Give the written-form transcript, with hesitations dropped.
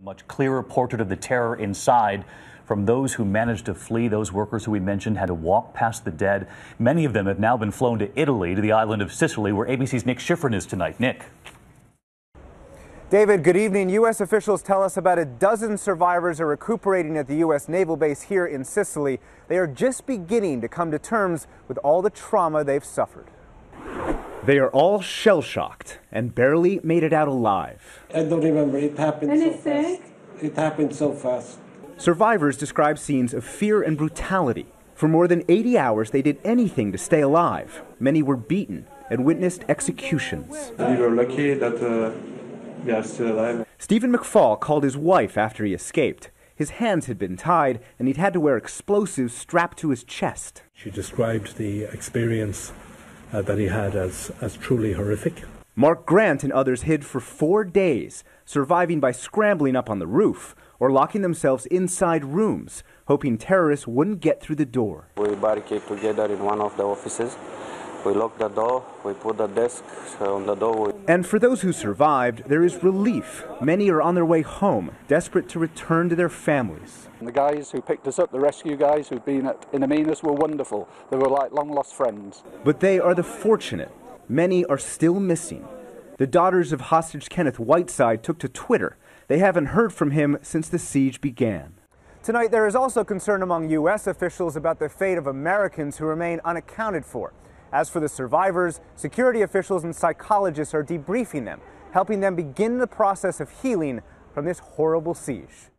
Much clearer portrait of the terror inside from those who managed to flee. Those workers who we mentioned had to walk past the dead. Many of them have now been flown to Italy, to the island of Sicily, where ABC's Nick Schifrin is tonight. Nick. David, good evening. U.S. officials tell us about a dozen survivors are recuperating at the U.S. naval base here in Sicily. They are just beginning to come to terms with all the trauma they've suffered. They are all shell-shocked and barely made it out alive. I don't remember. It happened so fast. It happened so fast. Survivors describe scenes of fear and brutality. For more than 80 hours, they did anything to stay alive. Many were beaten and witnessed executions. We were lucky that we are still alive. Stephen McFall called his wife after he escaped. His hands had been tied, and he'd had to wear explosives strapped to his chest. She described the experience that he had as truly horrific. Mark Grant and others hid for 4 days, surviving by scrambling up on the roof or locking themselves inside rooms, hoping terrorists wouldn't get through the door. We barricade together in one of the offices. We lock the door, we put the desk on the door. And for those who survived, there is relief. Many are on their way home, desperate to return to their families. The guys who picked us up, the rescue guys who've been in Aminus, were wonderful. They were like long-lost friends. But they are the fortunate. Many are still missing. The daughters of hostage Kenneth Whiteside took to Twitter. They haven't heard from him since the siege began. Tonight, there is also concern among U.S. officials about the fate of Americans who remain unaccounted for. As for the survivors, security officials and psychologists are debriefing them, helping them begin the process of healing from this horrible siege.